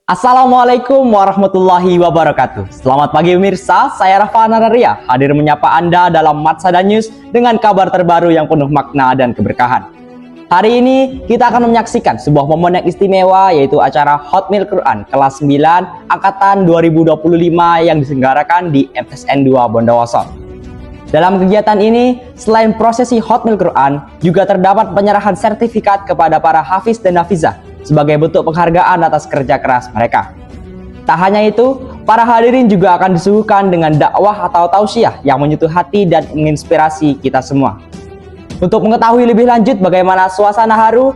Assalamualaikum warahmatullahi wabarakatuh. Selamat pagi pemirsa, saya Rafa Nararia hadir menyapa Anda dalam Matsada News dengan kabar terbaru yang penuh makna dan keberkahan. Hari ini kita akan menyaksikan sebuah momen yang istimewa, yaitu acara Hotmil Quran kelas 9 Angkatan 2025 yang diselenggarakan di MTSN 2 Bondowoso. Dalam kegiatan ini, selain prosesi Hotmil Quran, juga terdapat penyerahan sertifikat kepada para hafiz dan hafizah sebagai bentuk penghargaan atas kerja keras mereka. Tak hanya itu, para hadirin juga akan disuguhkan dengan dakwah atau tausiah yang menyentuh hati dan menginspirasi kita semua. Untuk mengetahui lebih lanjut bagaimana suasana haru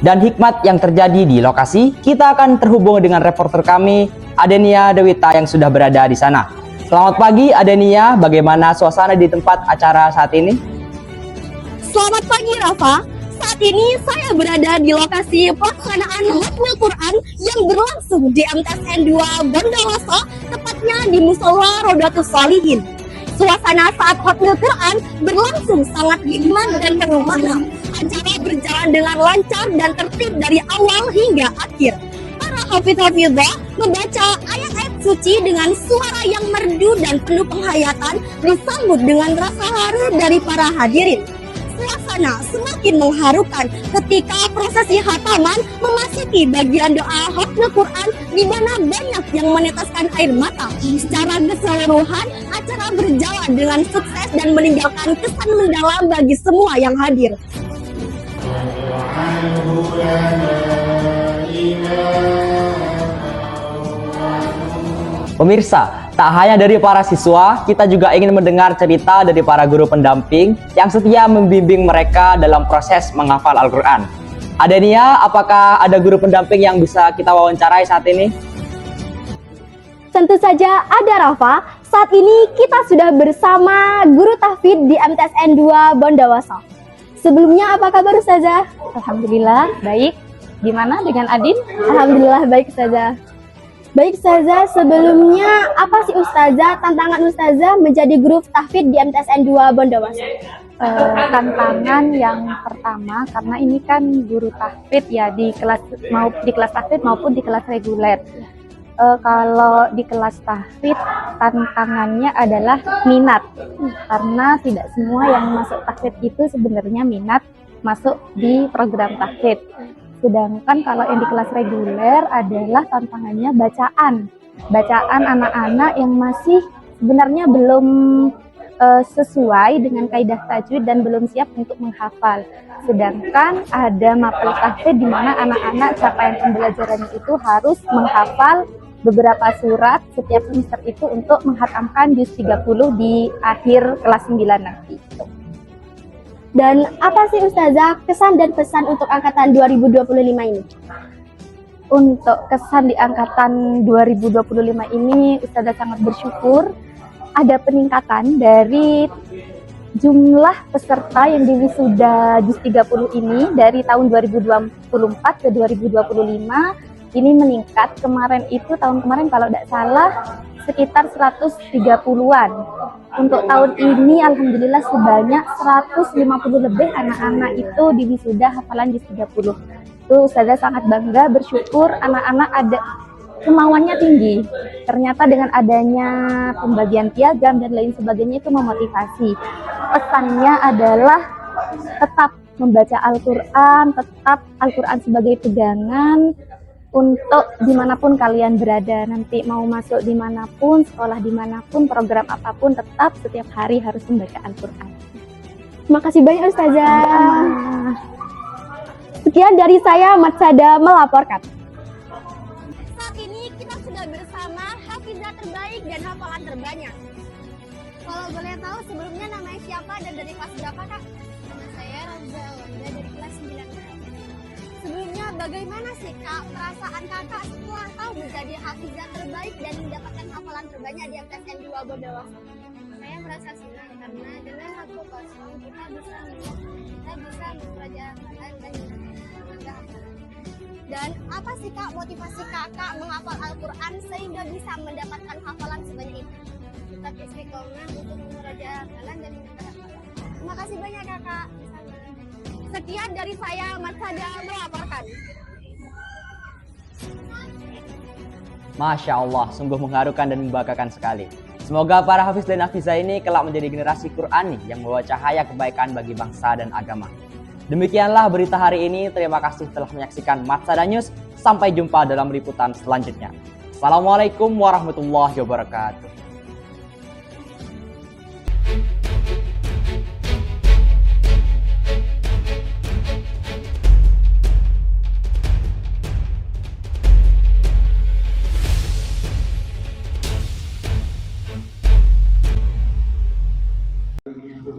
dan hikmat yang terjadi di lokasi, kita akan terhubung dengan reporter kami, Adenia Dewita, yang sudah berada di sana. Selamat pagi Adenia, bagaimana suasana di tempat acara saat ini? Selamat pagi Rafa. Saat ini saya berada di lokasi pelaksanaan Hotmil Quran yang berlangsung di MTSN 2 Bondowoso, tepatnya di Musola Rodatus Shalihin. Suasana saat Hotmil Quran berlangsung sangat hikmat dan penuh makna. Acara berjalan dengan lancar dan tertib dari awal hingga akhir. Para hafidz-hafizah membaca ayat-ayat suci dengan suara yang merdu dan penuh penghayatan, disambut dengan rasa haru dari para hadirin. Suasana semakin mengharukan ketika prosesi khataman memasuki bagian doa Hotmil Quran, di mana banyak yang meneteskan air mata. Secara keseluruhan, acara berjalan dengan sukses dan meninggalkan kesan mendalam bagi semua yang hadir. Pemirsa, tak hanya dari para siswa, kita juga ingin mendengar cerita dari para guru pendamping yang setia membimbing mereka dalam proses menghafal Al-Quran. Adenia, apakah ada guru pendamping yang bisa kita wawancarai saat ini? Tentu saja ada Rafa. Saat ini kita sudah bersama guru tahfidz di MTSN 2 Bondowoso. Sebelumnya apa kabar Ustazah? Alhamdulillah baik. Gimana dengan Adin? Alhamdulillah baik Ustazah. Baik Ustazah, sebelumnya apa sih Ustazah tantangan Ustazah menjadi guru tahfidz di MTSN 2 Bondowoso? Tantangan yang pertama, karena ini kan guru tahfidz ya, di kelas tahfidz maupun di kelas reguler. Kalau di kelas tahfidz tantangannya adalah minat, karena tidak semua yang masuk tahfidz itu sebenarnya minat masuk di program tahfidz. Sedangkan kalau yang di kelas reguler adalah tantangannya bacaan anak-anak yang masih sebenarnya belum sesuai dengan kaidah tajwid dan belum siap untuk menghafal. Sedangkan ada mapel tahfidz di mana anak-anak capaian pembelajarannya itu harus menghafal beberapa surat setiap semester itu untuk menghatamkan juz 30 di akhir kelas 9 nanti. Dan apa sih Ustazah kesan dan pesan untuk angkatan 2025 ini? Untuk kesan di angkatan 2025 ini, Ustazah sangat bersyukur ada peningkatan dari jumlah peserta yang di wisuda juz 30 ini dari tahun 2024 ke 2025 ini meningkat. Tahun kemarin kalau tidak salah sekitar 130-an. Untuk tahun ini alhamdulillah sebanyak 150 lebih anak-anak itu di wisuda hafalan juz 30. Itu Ustazah sangat bangga, bersyukur anak-anak ada kemauannya tinggi. Ternyata dengan adanya pembagian piagam dan lain sebagainya itu memotivasi. Pesannya adalah tetap membaca Al-Quran, tetap Al-Quran sebagai pegangan untuk dimanapun kalian berada, nanti mau masuk dimanapun, sekolah dimanapun, program apapun, tetap setiap hari harus membaca Al-Quran. Terima kasih banyak Ustazah. Sekian dari saya, Matsada melaporkan. Saat ini kita sudah bersama hafizah terbaik dan hafalan terbanyak. Kalau boleh tahu sebelumnya namanya siapa dan dari kelas berapa Kak? Nama saya Raza Wanda dari kelas 9. Sebelumnya bagaimana sih Kak perasaan Kakak setelah tahu menjadi hafizah terbaik dan mendapatkan hafalan terbanyak di MTSN 2 Bondowoso? Saya merasa senang karena dengan waktu kosong kita bisa mempelajari Al-Quran dan menambah hafalan. Dan apa sih Kak motivasi Kakak menghafal Al-Quran sehingga bisa mendapatkan hafalan sebanyak itu? Tetap istiqomah untuk mempelajari hafalan dan menambah hafalan. Terima kasih banyak Kakak. Sekian dari saya, Matsada melaporkan. Masya Allah, sungguh mengharukan dan membanggakan sekali. Semoga para hafiz dan hafizah ini kelak menjadi generasi Qur'ani yang membawa cahaya kebaikan bagi bangsa dan agama. Demikianlah berita hari ini. Terima kasih telah menyaksikan Matsada News. Sampai jumpa dalam liputan selanjutnya. Assalamualaikum warahmatullahi wabarakatuh.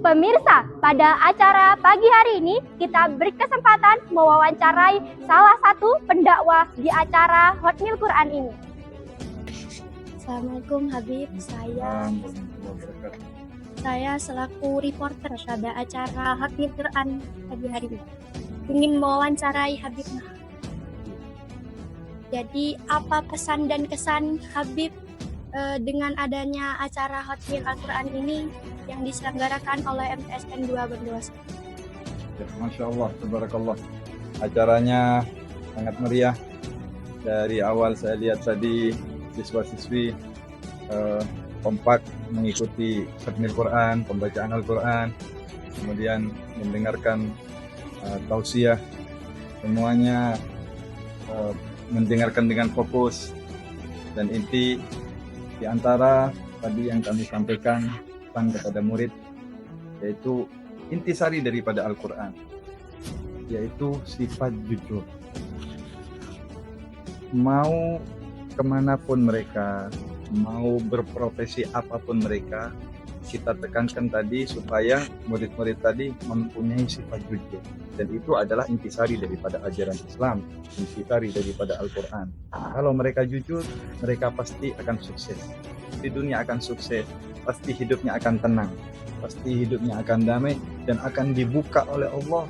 Pemirsa, pada acara pagi hari ini kita berkesempatan mewawancarai salah satu pendakwah di acara Hotmil Quran ini. Assalamualaikum Habib, saya selaku reporter pada acara Hotmil Quran pagi hari ini ingin mewawancarai Habib. Jadi apa pesan dan kesan Habib dengan adanya acara Hotmil Al-Quran ini yang diselenggarakan oleh MTSN 2 Bondowoso? Ya, Masya Allah, tabarakallah. Acaranya sangat meriah. Dari awal saya lihat tadi siswa-siswi kompak mengikuti Hotmil Quran, pembacaan Al-Quran, kemudian mendengarkan tausiah. Semuanya mendengarkan dengan fokus dan inti. Di antara tadi yang kami sampaikan kepada murid, yaitu intisari daripada Al-Quran, yaitu sifat jujur. Mau kemanapun mereka, mau berprofesi apapun mereka, kita tekankan tadi supaya murid-murid tadi mempunyai sifat jujur. Dan itu adalah intisari daripada ajaran Islam, intisari daripada Al-Quran. Kalau mereka jujur, mereka pasti akan sukses. Di dunia akan sukses, pasti hidupnya akan tenang, pasti hidupnya akan damai, dan akan dibuka oleh Allah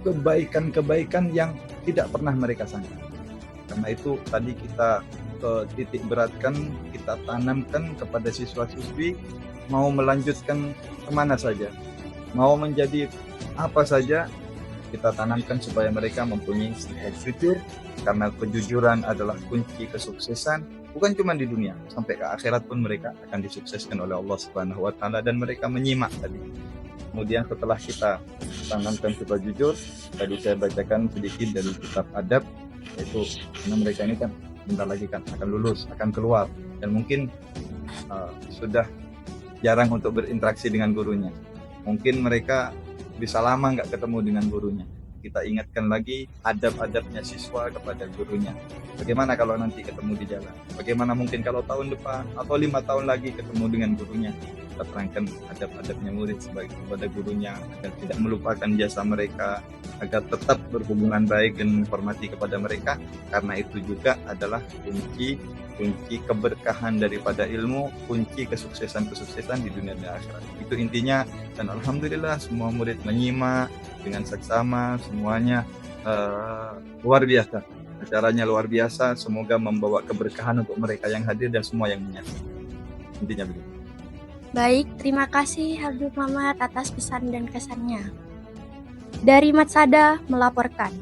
kebaikan-kebaikan yang tidak pernah mereka sangka. Karena itu tadi kita titik beratkan, kita tanamkan kepada siswa-siswi, mau melanjutkan kemana saja, mau menjadi apa saja, kita tanamkan supaya mereka mempunyai sifat jujur, karena kejujuran adalah kunci kesuksesan, bukan cuma di dunia, sampai ke akhirat pun mereka akan disukseskan oleh Allah Subhanahu wa Ta'ala. Dan mereka menyimak tadi. Kemudian setelah kita tanamkan sifat jujur, tadi saya bacakan sedikit dari kitab adab, yaitu karena mereka ini kan bentar lagi kan akan lulus, akan keluar, dan mungkin sudah jarang untuk berinteraksi dengan gurunya. Mungkin mereka bisa lama nggak ketemu dengan gurunya. Kita ingatkan lagi adab-adabnya siswa kepada gurunya. Bagaimana kalau nanti ketemu di jalan? Bagaimana mungkin kalau tahun depan atau 5 tahun lagi ketemu dengan gurunya? Kita terangkan adab-adabnya murid sebagai kepada gurunya, agar tidak melupakan jasa mereka, agar tetap berhubungan baik dan menghormati kepada mereka. Karena itu juga adalah kunci keberkahan daripada ilmu, kunci kesuksesan di dunia dan akhirat. Itu intinya, dan alhamdulillah semua murid menyimak dengan seksama, semuanya luar biasa. Acaranya luar biasa, semoga membawa keberkahan untuk mereka yang hadir dan semua yang menyaksikan. Intinya begitu. Baik, terima kasih Habib Muhammad atas pesan dan kesannya. Dari Matsada melaporkan.